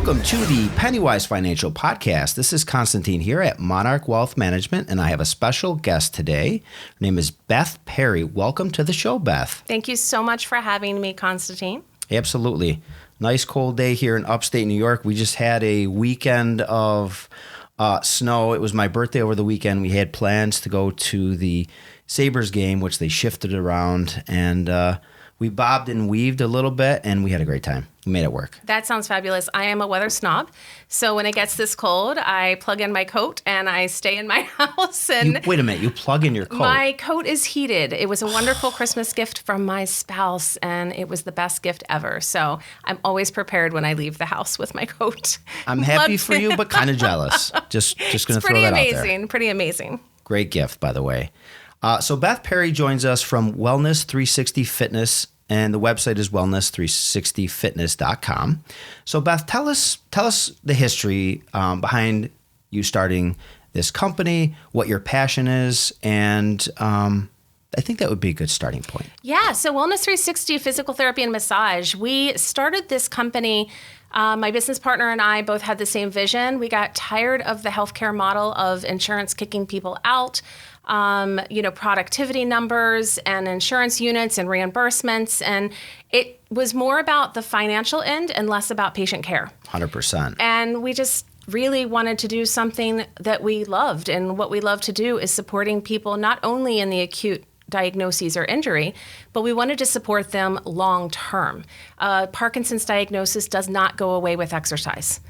Welcome to the Pennywise Financial Podcast. This is Constantine here at Monarch Wealth Management, and I have a special guest today. Her name is Beth Perry. Welcome to the show, Beth. Thank you so much for having me, Constantine. Absolutely. Nice cold day here in upstate New York. We just had a weekend of snow. It was my birthday over the weekend. We had plans to go to the Sabres game, which they shifted around, and we bobbed and weaved a little bit, and we had a great time. We made it work. That sounds fabulous. I am a weather snob, so when it gets this cold, I plug in my coat and I stay in my house. And Wait a minute, you plug in your coat? My coat is heated. It was a wonderful Christmas gift from my spouse, and it was the best gift ever. So I'm always prepared when I leave the house with my coat. I'm happy for you, but kind of jealous. Just going to throw that out there. Pretty amazing. Great gift, by the way. So Beth Perry joins us from Wellness 360 Fitness, and the website is wellness360fitness.com. So Beth, tell us the history behind you starting this company, what your passion is, and I think that would be a good starting point. Yeah, so Wellness 360 Physical Therapy and Massage, we started this company. My business partner and I both had the same vision. We got tired of the healthcare model of insurance kicking people out. Productivity numbers and insurance units and reimbursements. And it was more about the financial end and less about patient care. 100%. And we just really wanted to do something that we loved. And what we love to do is supporting people not only in the acute diagnoses or injury, but we wanted to support them long term. Parkinson's diagnosis does not go away with exercise.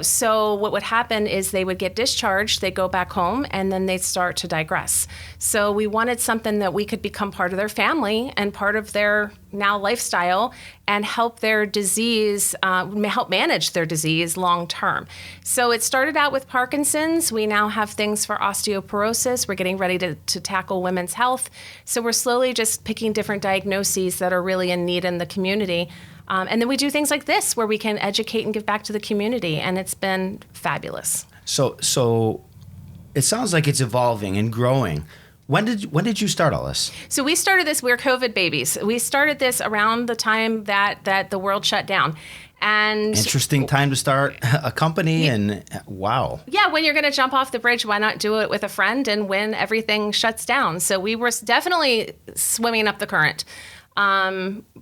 So what would happen is they would get discharged, they'd go back home, and then they'd start to digress. So we wanted something that we could become part of their family and part of their now lifestyle and help their disease, help manage their disease long term. So it started out with Parkinson's. We now have things for osteoporosis. We're getting ready to tackle women's health. So we're slowly just picking different diagnoses that are really in need in the community. And then we do things like this where we can educate and give back to the community, and it's been fabulous. So it sounds like it's evolving and growing. When did you start all this? So we started this, we're COVID babies. We started this around the time that the world shut down. And interesting time to start a company, and wow. Yeah, when you're going to jump off the bridge, why not do it with a friend and when everything shuts down? So we were definitely swimming up the current.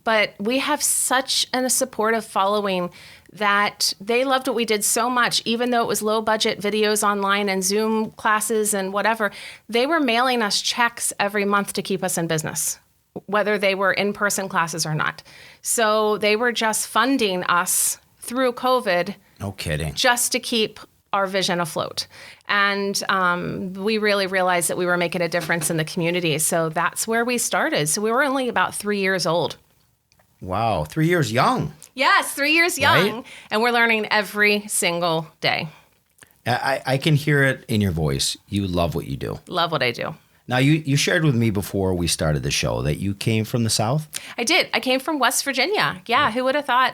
But we have such a supportive following that they loved what we did so much, even though it was low budget videos online and Zoom classes and whatever. They were mailing us checks every month to keep us in business, whether they were in-person classes or not. So they were just funding us through COVID. No kidding. Just to keep our vision afloat. And we really realized that we were making a difference in the community. So that's where we started. So we were only about 3 years old. Wow, 3 years young. Yes, 3 years young. Right? And we're learning every single day. I can hear it in your voice. You love what you do. Love what I do. Now, you shared with me before we started the show that you came from the South? I did. I came from West Virginia. Yeah, who would have thought,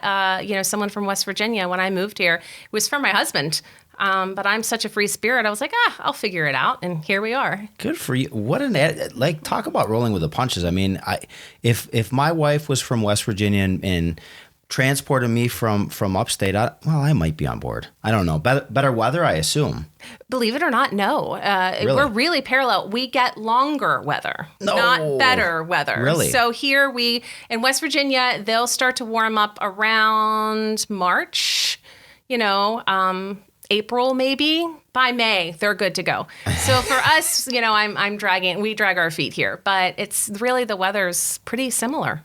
someone from West Virginia when I moved here. It was for my husband. But I'm such a free spirit. I was like, I'll figure it out. And here we are. Good for you. What talk about rolling with the punches. I mean, if my wife was from West Virginia and transported me from upstate, I might be on board. I don't know. Better weather, I assume. Believe it or not, no. Really? We're really parallel. We get longer weather, not better weather. Really? So here in West Virginia, they'll start to warm up around March, April maybe. By May, they're good to go. So for us, we drag our feet here, but it's really the weather's pretty similar.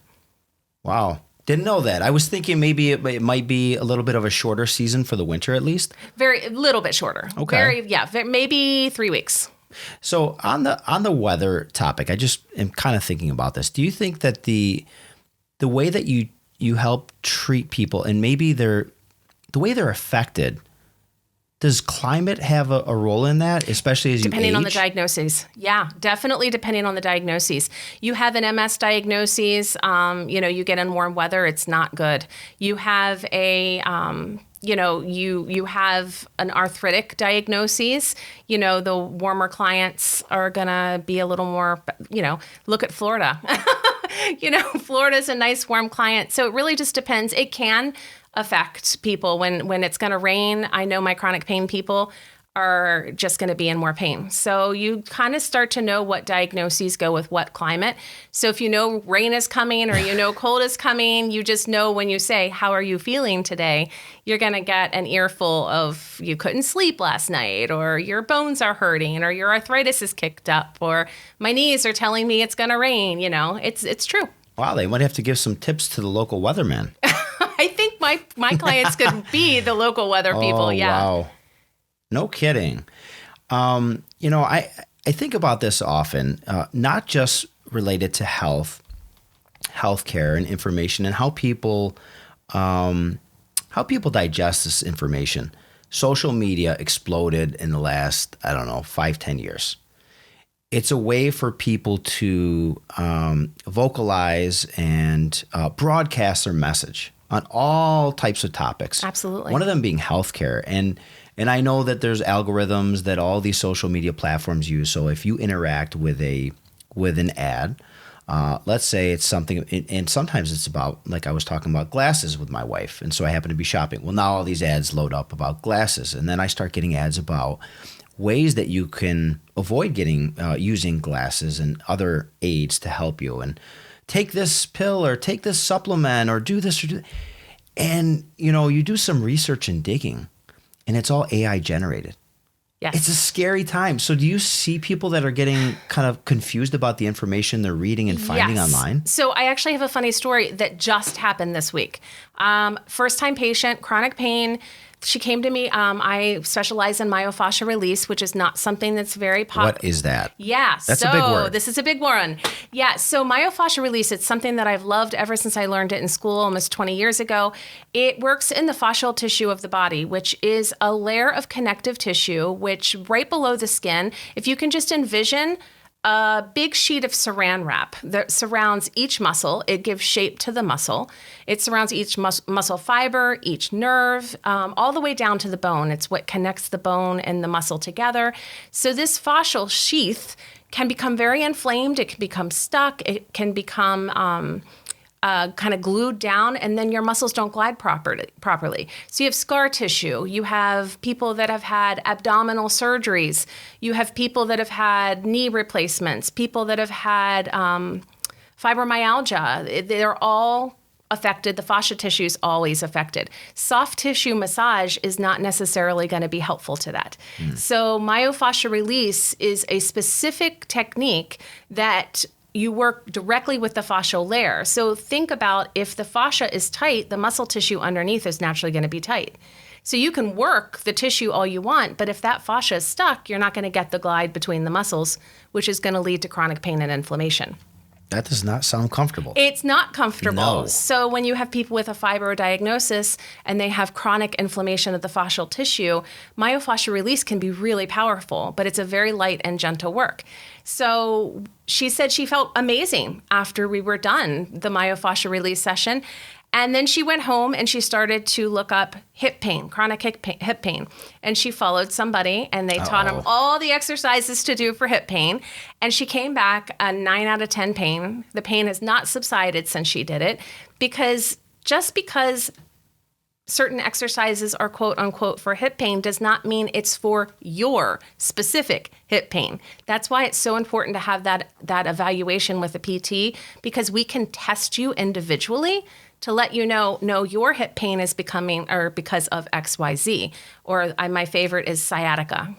Wow. Didn't know that. I was thinking maybe it might be a little bit of a shorter season for the winter at least. A little bit shorter. Okay. Maybe 3 weeks. So on the weather topic, I just am kind of thinking about this. Do you think that the way that you help treat people and maybe the way they're affected, does climate have a role in that, especially as you age? Depending on the diagnoses. Yeah, definitely depending on the diagnoses. You have an MS diagnosis, you get in warm weather, it's not good. You have you have an arthritic diagnosis. The warmer clients are going to be a little more, look at Florida. Florida's a nice warm client. So it really just depends. It can affect people. When it's going to rain, I know my chronic pain people are just going to be in more pain. So you kind of start to know what diagnoses go with what climate. So if you know rain is coming or you know cold is coming, you just know when you say, how are you feeling today? You're going to get an earful of you couldn't sleep last night, or your bones are hurting, or your arthritis is kicked up, or my knees are telling me it's going to rain. It's true. Wow, they might have to give some tips to the local weatherman. I think my clients could be the local weather people. Oh, Yeah. wow. No kidding. I think about this often, not just related to healthcare and information, and how people digest this information. Social media exploded in the last, 5-10 years. It's a way for people to vocalize and broadcast their message on all types of topics. Absolutely. One of them being healthcare. And I know that there's algorithms that all these social media platforms use. So if you interact with an ad, let's say it's something, and sometimes it's about, like I was talking about glasses with my wife, and so I happen to be shopping. Well, now all these ads load up about glasses, and then I start getting ads about ways that you can avoid using glasses and other aids to help you, and take this pill or take this supplement or do this or do that. And you do some research and digging, and it's all AI generated. Yes. It's a scary time. So do you see people that are getting kind of confused about the information they're reading and finding online? So I actually have a funny story that just happened this week. First-time patient, chronic pain. She came to me. I specialize in myofascial release, which is not something that's very popular. What is that? Yeah. That's a big word. This is a big one. Yeah. So myofascial release, it's something that I've loved ever since I learned it in school almost 20 years ago. It works in the fascial tissue of the body, which is a layer of connective tissue, which right below the skin, if you can just envision a big sheet of saran wrap that surrounds each muscle. It gives shape to the muscle. It surrounds each muscle fiber, each nerve, all the way down to the bone. It's what connects the bone and the muscle together. So this fascial sheath can become very inflamed. It can become stuck. It can become kind of glued down, and then your muscles don't glide properly. So you have scar tissue. You have people that have had abdominal surgeries. You have people that have had knee replacements, people that have had fibromyalgia. They're all affected. The fascia tissue is always affected. Soft tissue massage is not necessarily going to be helpful to that. So myofascial release is a specific technique that you work directly with the fascial layer. So think about, if the fascia is tight, the muscle tissue underneath is naturally going to be tight. So you can work the tissue all you want, but if that fascia is stuck, you're not going to get the glide between the muscles, which is going to lead to chronic pain and inflammation. That does not sound comfortable. It's not comfortable. No. So when you have people with a fibro diagnosis and they have chronic inflammation of the fascial tissue, myofascial release can be really powerful, but it's a very light and gentle work. So she said she felt amazing after we were done the myofascial release session. And then she went home and she started to look up hip pain, chronic hip pain. And she followed somebody and they taught them all the exercises to do for hip pain. And she came back a 9 out of 10 pain. The pain has not subsided since she did it, because just because certain exercises are quote unquote for hip pain does not mean it's for your specific hip pain. That's why it's so important to have that evaluation with a PT, because we can test you individually to let you know, no, your hip pain is because of XYZ. Or my favorite is sciatica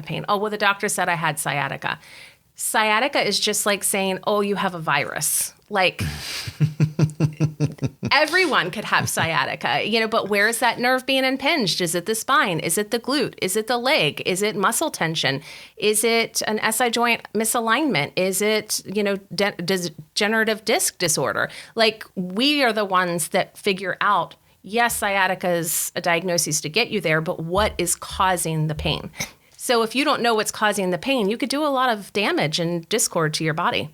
pain. Oh, well, the doctor said I had sciatica. Sciatica is just like saying, oh, you have a virus. Like, everyone could have sciatica, but where is that nerve being impinged? Is it the spine? Is it the glute? Is it the leg? Is it muscle tension? Is it an SI joint misalignment? Is it, degenerative disc disorder? Like, we are the ones that figure out, yes, sciatica is a diagnosis to get you there, but what is causing the pain? So if you don't know what's causing the pain, you could do a lot of damage and discord to your body.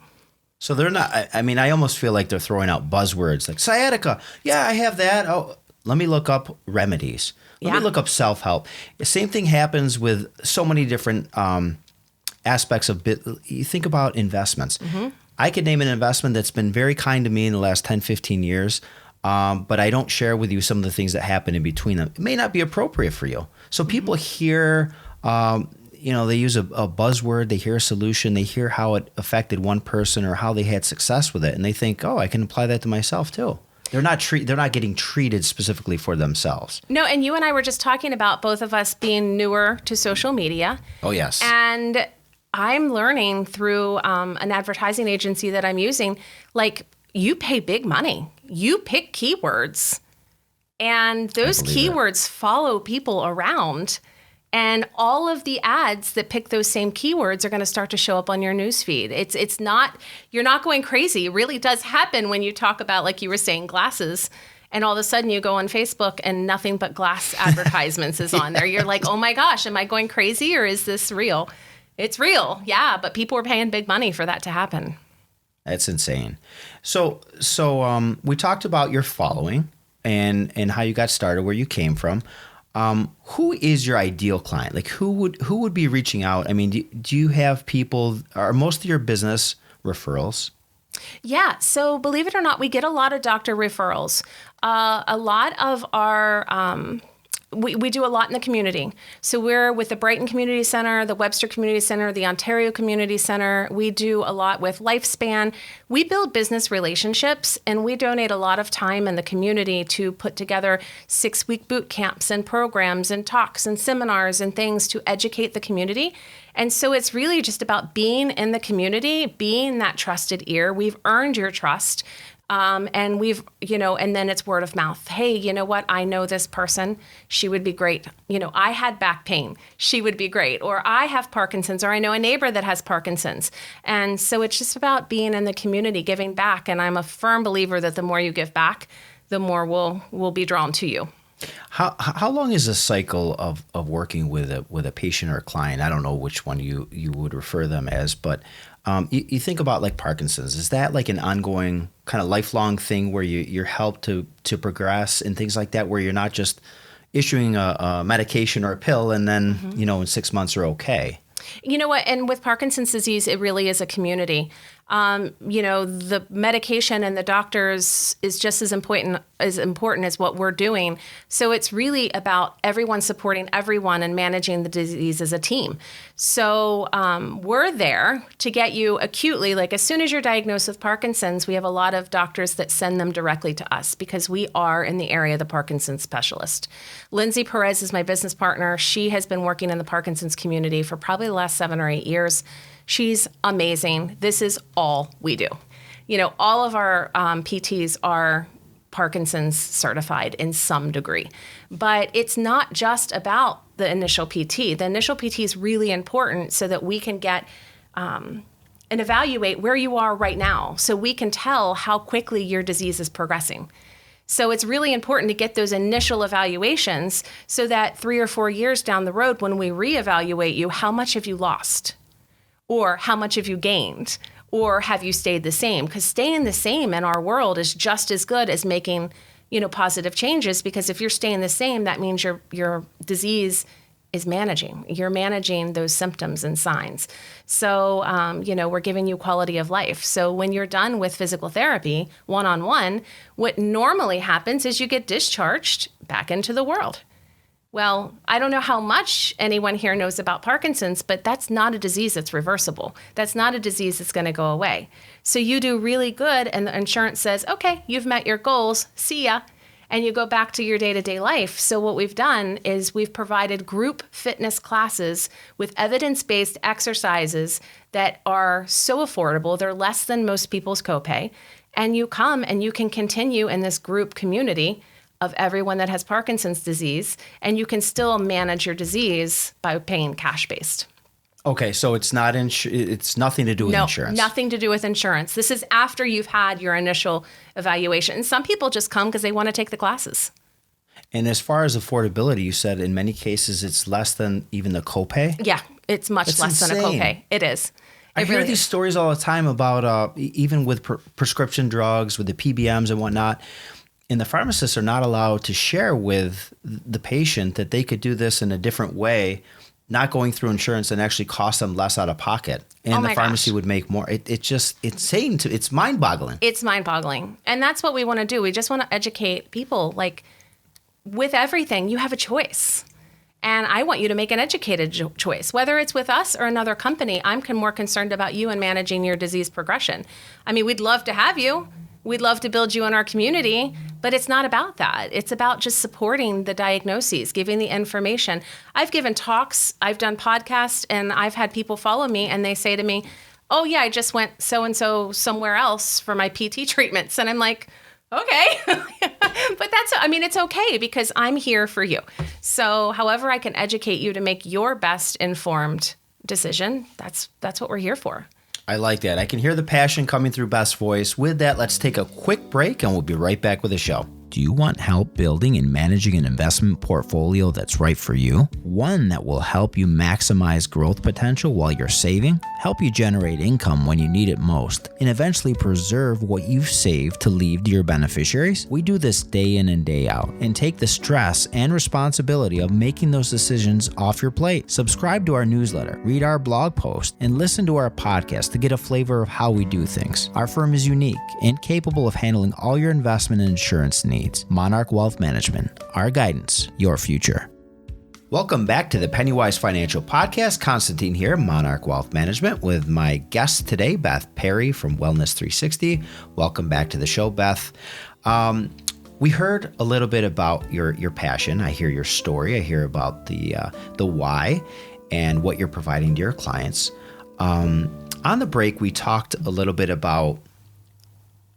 So they're not, I almost feel like they're throwing out buzzwords like sciatica. Yeah, I have that. Oh, let me look up remedies. Let me look up self-help. The same thing happens with so many different aspects of you think about investments. Mm-hmm. I could name an investment that's been very kind to me in the last 10, 15 years. but I don't share with you some of the things that happen in between them. It may not be appropriate for you. So people hear, they use a buzzword, they hear a solution, they hear how it affected one person or how they had success with it, and they think, oh, I can apply that to myself too. They're not getting treated specifically for themselves. No, and you and I were just talking about both of us being newer to social media. Oh, yes. And I'm learning through an advertising agency that I'm using, like, you pay big money. You pick keywords, and those keywords follow people around. And all of the ads that pick those same keywords are going to start to show up on your newsfeed. It's not, you're not going crazy. It really does happen when you talk about, like you were saying, glasses. And all of a sudden you go on Facebook and nothing but glass advertisements is on there. You're like, oh my gosh, am I going crazy or is this real? It's real. Yeah. But people are paying big money for that to happen. That's insane. So we talked about your following and how you got started, where you came from. Who is your ideal client? Like who would be reaching out? I mean, do you have people, are most of your business referrals? Yeah. So believe it or not, we get a lot of doctor referrals. A lot of our, we do a lot in the community. So we're with the Brighton Community Center, the Webster Community Center, the Ontario Community Center. We do a lot with Lifespan. We build business relationships, and we donate a lot of time in the community to put together 6-week boot camps and programs and talks and seminars and things to educate the community. And so it's really just about being in the community, being that trusted ear. We've earned your trust. And we've, and then it's word of mouth. Hey, you know what? I know this person. She would be great. I had back pain. She would be great. Or I have Parkinson's, or I know a neighbor that has Parkinson's. And so it's just about being in the community, giving back. And I'm a firm believer that the more you give back, the more we'll be drawn to you. How long is a cycle of working with a patient or a client? I don't know which one you would refer them as, but you think about like Parkinson's. Is that like an ongoing kind of lifelong thing where you're helped to progress and things like that, where you're not just issuing a medication or a pill and then, in 6 months are okay? You know what? And with Parkinson's disease, it really is a community. The medication and the doctors is just as important as what we're doing. So it's really about everyone supporting everyone and managing the disease as a team. So we're there to get you acutely, like as soon as you're diagnosed with Parkinson's, we have a lot of doctors that send them directly to us because we are in the area of the Parkinson's specialist. Lindsay Perez is my business partner. She has been working in the Parkinson's community for probably the last 7 or 8 years. She's amazing. This is all we do. All of our PTs are Parkinson's certified in some degree. But it's not just about the initial PT. The initial PT is really important so that we can get and evaluate where you are right now, so we can tell how quickly your disease is progressing. So it's really important to get those initial evaluations so that 3 or 4 years down the road, when we reevaluate you, how much have you lost? Or how much have you gained? Or have you stayed the same? Because staying the same in our world is just as good as making, positive changes. Because if you're staying the same, that means your disease is managing. You're managing those symptoms and signs. So, we're giving you quality of life. So when you're done with physical therapy, one-on-one, what normally happens is you get discharged back into the world. Well, I don't know how much anyone here knows about Parkinson's, but that's not a disease that's reversible. That's not a disease that's going to go away. So you do really good, and the insurance says, okay, you've met your goals, see ya, and you go back to your day-to-day life. So what we've done is we've provided group fitness classes with evidence-based exercises that are so affordable. They're less than most people's copay. And you come and you can continue in this group community of everyone that has Parkinson's disease, and you can still manage your disease by paying cash-based. Okay, so it's not it's nothing to do with insurance. No, nothing to do with insurance. This is after you've had your initial evaluation. And some people just come because they want to take the classes. And as far as affordability, you said in many cases it's less than even the copay? Yeah, it's much less than a copay. It is. I hear these stories all the time about even with prescription drugs, with the PBMs and whatnot. And the pharmacists are not allowed to share with the patient that they could do this in a different way not going through insurance and actually cost them less out of pocket. And the pharmacy would make more. It's mind-boggling. It's mind-boggling. And that's what we want to do. We just want to educate people. Like, with everything, you have a choice. And I want you to make an educated choice. Whether it's with us or another company, I'm more concerned about you and managing your disease progression. I mean, we'd love to have you. We'd love to build you in our community, but it's not about that. It's about just supporting the diagnoses, giving the information. I've given talks, I've done podcasts, and I've had people follow me and they say to me, oh yeah, I just went so-and-so somewhere else for my PT treatments. And I'm like, okay, but it's okay because I'm here for you. So however I can educate you to make your best informed decision, that's what we're here for. I like that. I can hear the passion coming through Beth's voice. With that, let's take a quick break and we'll be right back with the show. Do you want help building and managing an investment portfolio that's right for you? One that will help you maximize growth potential while you're saving, help you generate income when you need it most, and eventually preserve what you've saved to leave to your beneficiaries? We do this day in and day out and take the stress and responsibility of making those decisions off your plate. Subscribe to our newsletter, read our blog post, and listen to our podcast to get a flavor of how we do things. Our firm is unique and capable of handling all your investment and insurance needs. Monarch Wealth Management, our guidance, your future. Welcome back to the Pennywise Financial Podcast. Constantine here, Monarch Wealth Management, with my guest today, Beth Perry from Wellness 360. Welcome back to the show, Beth. We heard a little bit about your passion. I hear your story. I hear about the why and what you're providing to your clients. On the break, we talked a little bit about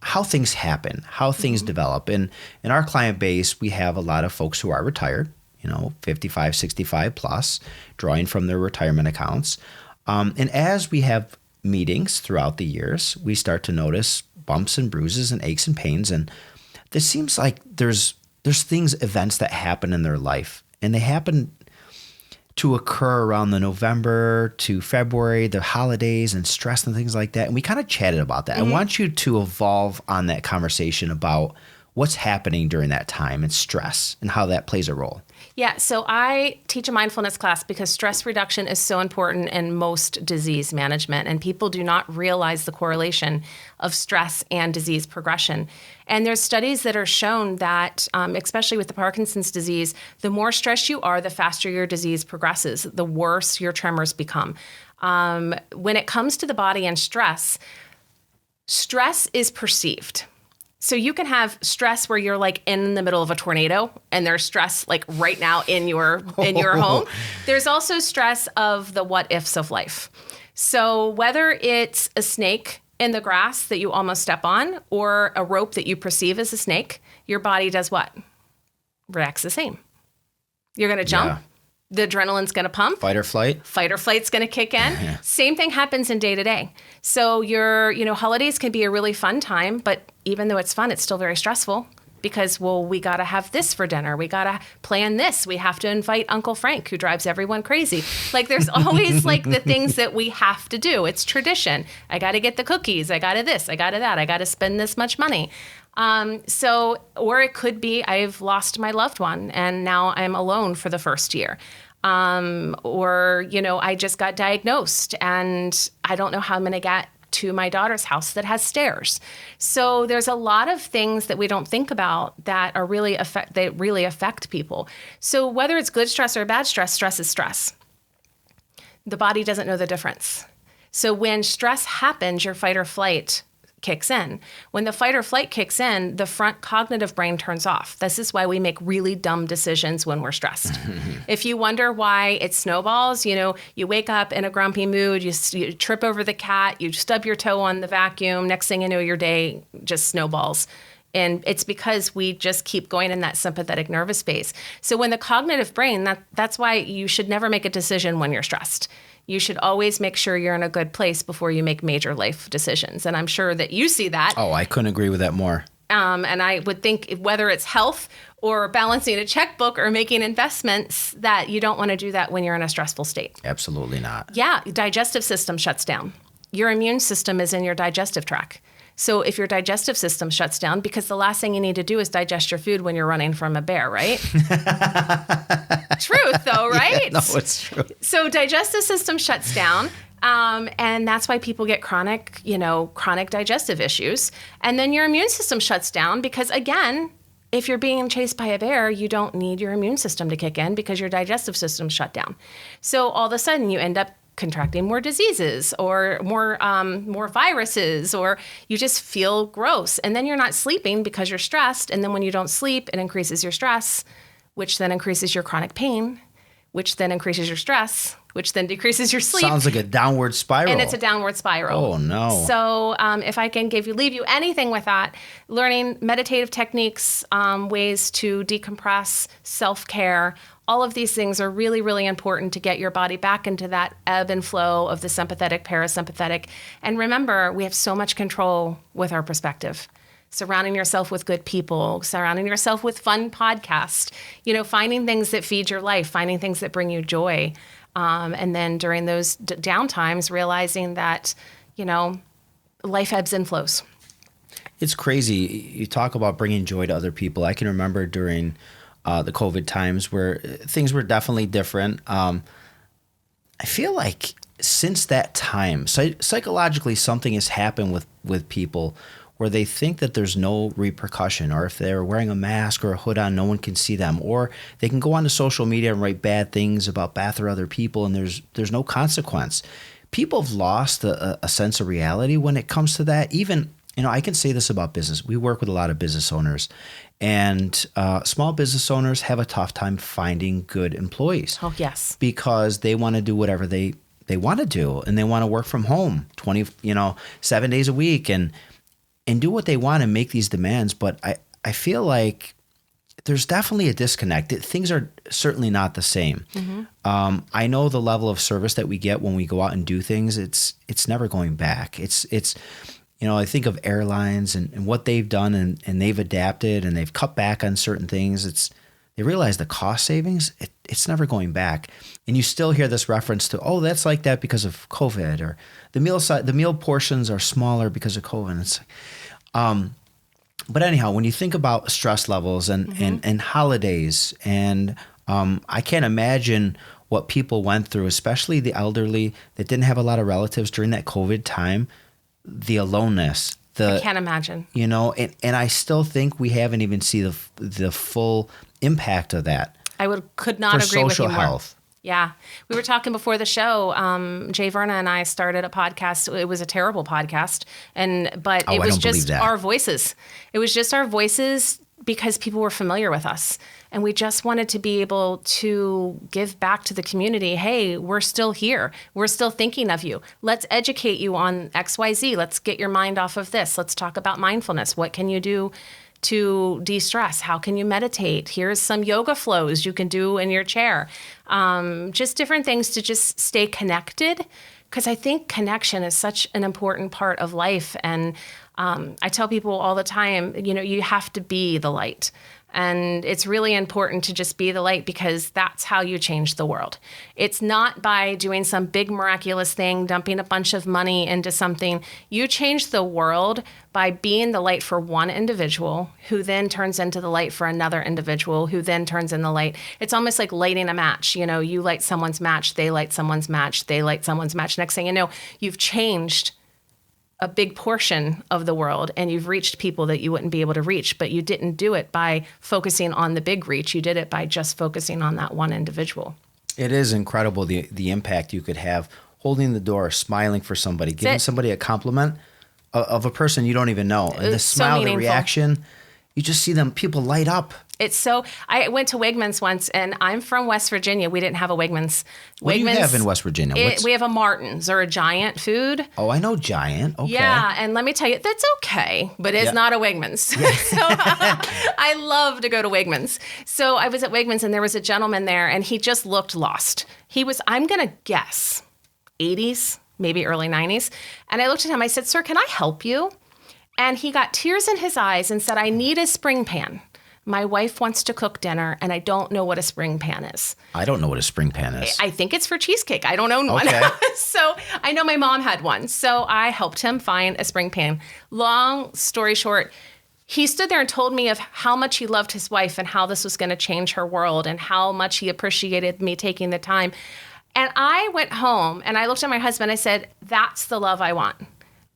how things happen, how things develop. And in our client base, we have a lot of folks who are retired, 55, 65 plus, drawing from their retirement accounts. And as we have meetings throughout the years, we start to notice bumps and bruises and aches and pains. And this seems like there's events that happen in their life, and they happen to occur around the November to February, the holidays and stress and things like that. And we kind of chatted about that. I want you to evolve on that conversation about what's happening during that time and stress and how that plays a role. Yeah, so I teach a mindfulness class because stress reduction is so important in most disease management, and people do not realize the correlation of stress and disease progression. And there's studies that are shown that, especially with the Parkinson's disease, the more stressed you are, the faster your disease progresses, the worse your tremors become. When it comes to the body and stress is perceived. So you can have stress where you're like in the middle of a tornado and there's stress like right now in your home. There's also stress of the what ifs of life. So whether it's a snake in the grass that you almost step on or a rope that you perceive as a snake, your body does what? Reacts the same. You're going to jump. Yeah. The adrenaline's going to pump. Fight or flight's going to kick in. Yeah. Same thing happens in day to day. So your, holidays can be a really fun time, but even though it's fun, it's still very stressful because, we got to have this for dinner. We got to plan this. We have to invite Uncle Frank, who drives everyone crazy. Like there's always like the things that we have to do. It's tradition. I got to get the cookies. I got to this. I got to that. I got to spend this much money. Or it could be I've lost my loved one and now I'm alone for the first year. I just got diagnosed and I don't know how I'm going to get to my daughter's house that has stairs. So there's a lot of things that we don't think about that are really affect people. So whether it's good stress or bad stress, stress is stress. The body doesn't know the difference. So when stress happens, your fight or flight kicks in. When the fight or flight kicks in, the front cognitive brain turns off. This is why we make really dumb decisions when we're stressed. If you wonder why it snowballs, you wake up in a grumpy mood, you trip over the cat, you stub your toe on the vacuum, next thing you know, your day just snowballs. And it's because we just keep going in that sympathetic nervous space. So when the cognitive brain, that's why you should never make a decision when you're stressed. You should always make sure you're in a good place before you make major life decisions. And I'm sure that you see that. Oh, I couldn't agree with that more. And I would think whether it's health or balancing a checkbook or making investments, that you don't want to do that when you're in a stressful state. Absolutely not. Yeah, digestive system shuts down. Your immune system is in your digestive tract. So if your digestive system shuts down, because the last thing you need to do is digest your food when you're running from a bear, right? Truth though, right? Yeah, no, it's true. So digestive system shuts down. And that's why people get chronic digestive issues. And then your immune system shuts down because, again, if you're being chased by a bear, you don't need your immune system to kick in because your digestive system shut down. So all of a sudden you end up contracting more diseases or more viruses, or you just feel gross. And then you're not sleeping because you're stressed. And then when you don't sleep, it increases your stress, which then increases your chronic pain, which then increases your stress, which then decreases your sleep. Sounds like a downward spiral. And it's a downward spiral. Oh, no. So if I can leave you anything with that, learning meditative techniques, ways to decompress, self-care, all of these things are really, really important to get your body back into that ebb and flow of the sympathetic, parasympathetic. And remember, we have so much control with our perspective. Surrounding yourself with good people, surrounding yourself with fun podcasts, finding things that feed your life, finding things that bring you joy. And then during those down times, realizing that, life ebbs and flows. It's crazy. You talk about bringing joy to other people. I can remember during the COVID times where things were definitely different. I feel like since that time, psychologically, something has happened with people where they think that there's no repercussion, or if they're wearing a mask or a hood on, no one can see them, or they can go onto social media and write bad things about Beth or other people, and there's no consequence. People have lost a sense of reality when it comes to that. Even, I can say this about business. We work with a lot of business owners, and small business owners have a tough time finding good employees. Oh, yes. Because they want to do whatever they want to do, and they want to work from home 7 days a week and do what they want and make these demands. But I feel like there's definitely a disconnect. Things are certainly not the same. Mm-hmm. I know the level of service that we get when we go out and do things, it's never going back. It's I think of airlines and what they've done, and they've adapted and they've cut back on certain things. They realize the cost savings, it's never going back. And you still hear this reference to, oh, that's like that because of COVID, or the meal portions are smaller because of COVID. It's but anyhow, when you think about stress levels and holidays, and I can't imagine what people went through, especially the elderly that didn't have a lot of relatives during that COVID time, the aloneness. I can't imagine. And I still think we haven't even seen the full impact of that. Could not agree with you more. For social health. Yeah. We were talking before the show. Jay Verna and I started a podcast. It was a terrible podcast, but it was just our voices. It was just our voices because people were familiar with us. And we just wanted to be able to give back to the community. Hey, we're still here. We're still thinking of you. Let's educate you on XYZ. Let's get your mind off of this. Let's talk about mindfulness. What can you do to de-stress? How can you meditate? Here's some yoga flows you can do in your chair. Just different things to just stay connected, because I think connection is such an important part of life. And I tell people all the time, you have to be the light. And it's really important to just be the light, because that's how you change the world. It's not by doing some big miraculous thing, dumping a bunch of money into something. You change the world by being the light for one individual, who then turns into the light for another individual, who then turns in the light. It's almost like lighting a match. You light someone's match, they light someone's match, they light someone's match. Next thing you know, you've changed a big portion of the world, and you've reached people that you wouldn't be able to reach, but you didn't do it by focusing on the big reach. You did it by just focusing on that one individual. It is incredible the impact you could have holding the door, smiling for somebody, giving somebody a compliment of a person you don't even know. And the smile, the reaction, you just see people light up. I went to Wegmans once, and I'm from West Virginia. We didn't have a Wegmans. What do you have in West Virginia? We have a Martin's, or a Giant food. Oh, I know Giant. Okay. Yeah, and let me tell you, that's okay, but it's not a Wegmans. Yeah. So I love to go to Wegmans. So I was at Wegmans, and there was a gentleman there, and he just looked lost. He was, I'm going to guess, 80s, maybe early 90s. And I looked at him, I said, "Sir, can I help you?" And he got tears in his eyes and said, "I need a spring pan." My wife wants to cook dinner, and I don't know what a spring pan is. I don't know what a spring pan is. I think it's for cheesecake. I don't own one. Okay. So I know my mom had one. So I helped him find a spring pan. Long story short, he stood there and told me of how much he loved his wife and how this was going to change her world and how much he appreciated me taking the time. And I went home and I looked at my husband. I said, that's the love I want.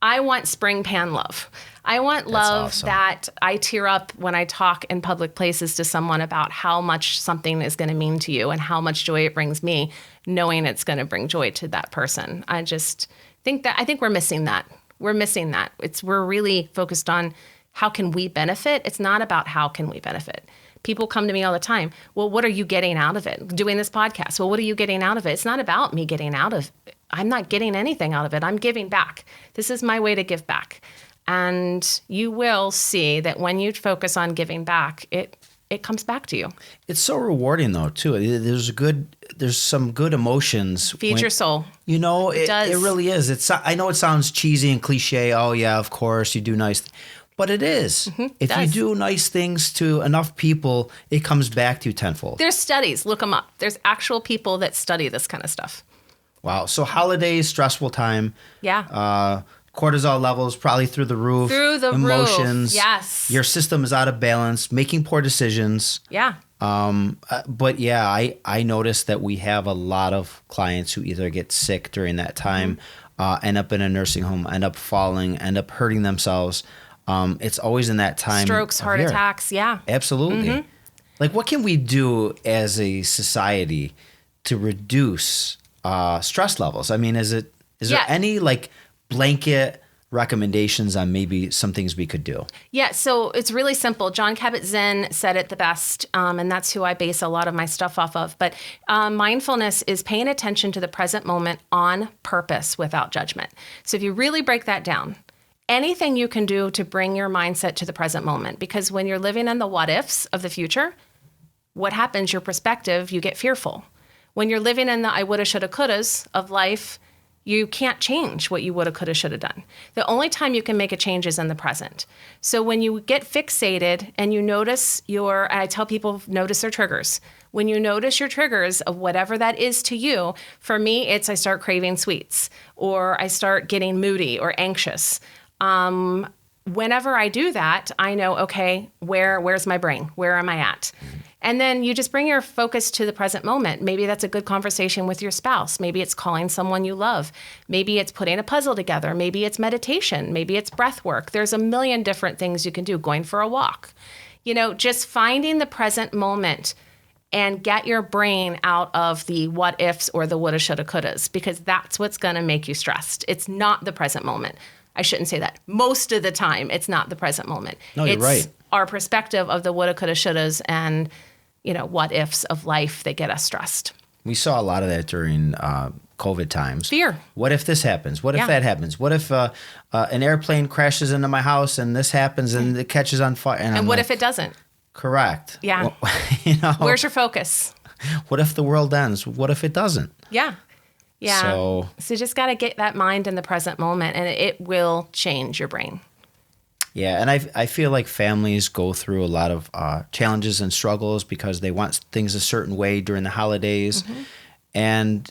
I want spring pan love. I want love awesome. that I tear up when I talk in public places to someone about how much something is going to mean to you and how much joy it brings me, knowing it's going to bring joy to that person. I just think we're missing that. We're missing that. We're really focused on how can we benefit. It's not about how can we benefit. People come to me all the time. Well, what are you getting out of it? Doing this podcast. Well, what are you getting out of it? It's not about me getting out of it. I'm not getting anything out of it. I'm giving back. This is my way to give back. And you will see that when you focus on giving back, it comes back to you. It's so rewarding though, too. There's some good emotions. Feed your soul. You know, It does. It really is. I know it sounds cheesy and cliche. Oh yeah, of course you do nice. But it is. If you do nice things to enough people, it comes back to you tenfold. There's studies. Look them up. There's actual people that study this kind of stuff. Wow. So holidays, stressful time. Yeah. Cortisol levels probably through the roof. Emotions. Yes. Your system is out of balance, making poor decisions. Yeah. But yeah, I noticed that we have a lot of clients who either get sick during that time, end up in a nursing home, end up falling, end up hurting themselves. It's always in that time. Strokes, heart attacks. Yeah. Absolutely. Like, what can we do as a society to reduce stress levels? I mean, is there any like blanket recommendations on maybe some things we could do? Yeah, so it's really simple. Jon Kabat-Zinn said it the best, and that's who I base a lot of my stuff off of. But mindfulness is paying attention to the present moment on purpose without judgment. So if you really break that down, anything you can do to bring your mindset to the present moment, because when you're living in the what ifs of the future, what happens? Your perspective, you get fearful. When you're living in the I woulda, shoulda, couldas of life, you can't change what you woulda, coulda, shoulda done. The only time you can make a change is in the present. So when you get fixated and you notice and I tell people, notice their triggers. When you notice your triggers of whatever that is to you, for me, it's I start craving sweets or I start getting moody or anxious. Whenever I do that, I know, okay, where's my brain? Where am I at? And then you just bring your focus to the present moment. Maybe that's a good conversation with your spouse. Maybe it's calling someone you love. Maybe it's putting a puzzle together. Maybe it's meditation. Maybe it's breath work. There's a million different things you can do, going for a walk. Just finding the present moment and get your brain out of the what ifs or the woulda, shoulda, couldas, because that's what's going to make you stressed. It's not the present moment. I shouldn't say that. Most of the time, it's not the present moment. No, you're right. It's our perspective of the woulda, coulda, shouldas and, what ifs of life that get us stressed. We saw a lot of that during COVID times. Fear. What if this happens? What if that happens? What if an airplane crashes into my house and this happens and it catches on fire? And what if it doesn't? Correct. Yeah. Where's your focus? What if the world ends? What if it doesn't? Yeah. Yeah. So you just got to get that mind in the present moment, and it will change your brain. Yeah, and I feel like families go through a lot of challenges and struggles because they want things a certain way during the holidays. And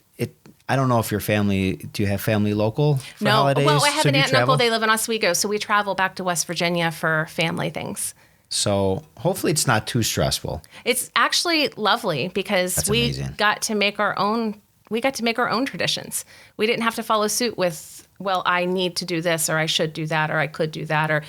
I don't know if your family, do you have family local for holidays? Well, I have an aunt and uncle. They live in Oswego, so we travel back to West Virginia for family things. So hopefully it's not too stressful. It's actually lovely because we got to make our own. We got to make our own traditions. We didn't have to follow suit with, well, I need to do this, or I should do that, or I could do that, or,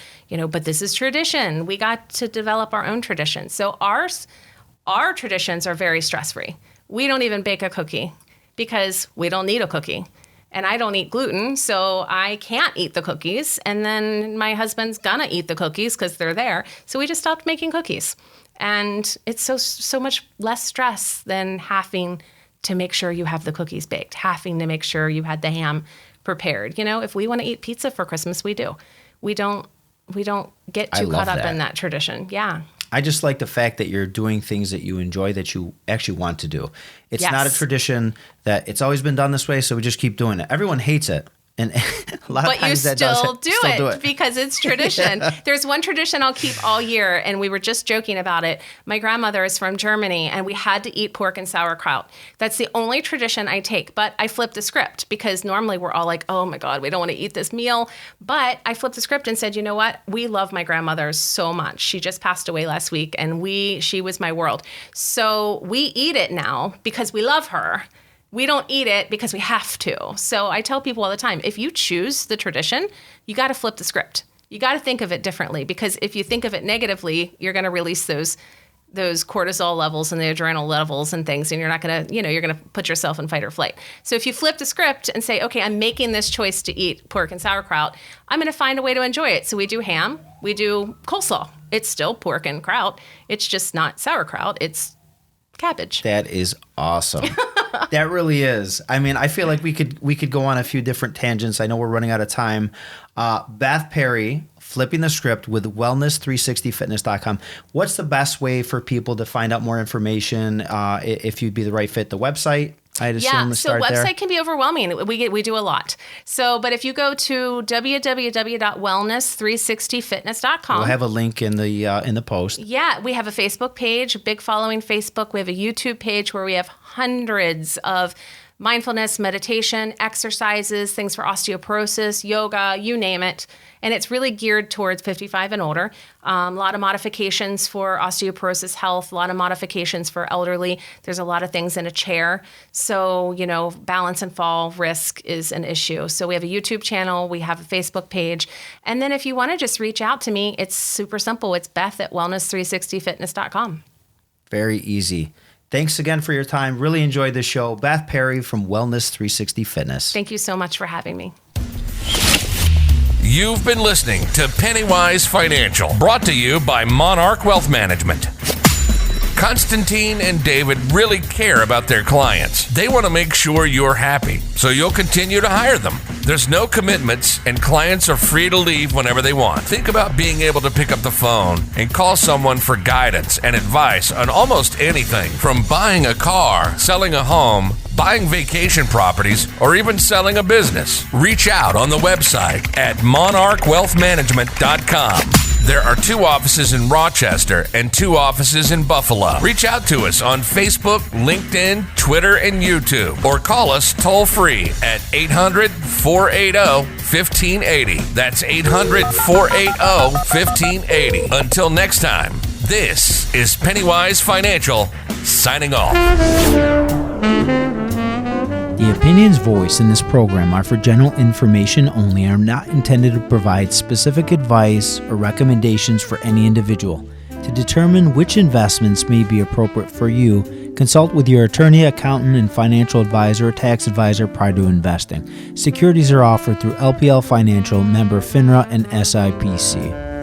but this is tradition. We got to develop our own traditions. So our traditions are very stress-free. We don't even bake a cookie because we don't need a cookie. And I don't eat gluten, so I can't eat the cookies. And then my husband's gonna eat the cookies because they're there. So we just stopped making cookies. And it's so much less stress than having to make sure you have the cookies baked, having to make sure you had the ham prepared. If we want to eat pizza for Christmas, we do. We don't get too caught up in that tradition. Yeah. I just like the fact that you're doing things that you enjoy, that you actually want to do. It's not a tradition that it's always been done this way, so we just keep doing it. Everyone hates it. And a lot of but you times that still does do it because it's tradition. Yeah. There's one tradition I'll keep all year, and we were just joking about it. My grandmother is from Germany, and we had to eat pork and sauerkraut. That's the only tradition I take, but I flipped the script because normally we're all like, oh my God, we don't want to eat this meal. But I flipped the script and said, you know what? We love my grandmother so much. She just passed away last week, and she was my world. So we eat it now because we love her. We don't eat it because we have to. So I tell people all the time, if you choose the tradition, you got to flip the script. You got to think of it differently, because if you think of it negatively, you're going to release those cortisol levels and the adrenal levels and things, and you're not going to, you're going to put yourself in fight or flight. So if you flip the script and say, okay, I'm making this choice to eat pork and sauerkraut, I'm going to find a way to enjoy it. So we do ham, we do coleslaw. It's still pork and kraut. It's just not sauerkraut. It's cabbage. That is awesome. That really is. I mean, I feel like we could go on a few different tangents. I know we're running out of time. Beth Perry, flipping the script with wellness360fitness.com. What's the best way for people to find out more information if you'd be the right fit? The website? I'd assume to start there. So website can be overwhelming. We do a lot. So, but if you go to www.wellness360fitness.com, we'll have a link in the post. Yeah, we have a Facebook page, a big following Facebook. We have a YouTube page where we have hundreds of mindfulness, meditation, exercises, things for osteoporosis, yoga, you name it. And it's really geared towards 55 and older. A lot of modifications for osteoporosis health, a lot of modifications for elderly. There's a lot of things in a chair. So, balance and fall risk is an issue. So we have a YouTube channel, we have a Facebook page. And then if you want to just reach out to me, it's super simple. It's Beth@wellness360fitness.com. Very easy. Thanks again for your time. Really enjoyed the show. Beth Perry from Wellness 360 Fitness. Thank you so much for having me. You've been listening to Pennywise Financial, brought to you by Monarch Wealth Management. Constantine and David really care about their clients. They want to make sure you're happy, so you'll continue to hire them. There's no commitments, and clients are free to leave whenever they want. Think about being able to pick up the phone and call someone for guidance and advice on almost anything, from buying a car, selling a home, buying vacation properties, or even selling a business. Reach out on the website at monarchwealthmanagement.com. There are 2 offices in Rochester and 2 offices in Buffalo. Reach out to us on Facebook, LinkedIn, Twitter, and YouTube, or call us toll-free at 800-480-1580. That's 800-480-1580. Until next time, this is Pennywise Financial, signing off. The opinions voiced in this program are for general information only and are not intended to provide specific advice or recommendations for any individual. To determine which investments may be appropriate for you, consult with your attorney, accountant, and financial advisor or tax advisor prior to investing. Securities are offered through LPL Financial, member FINRA, and SIPC.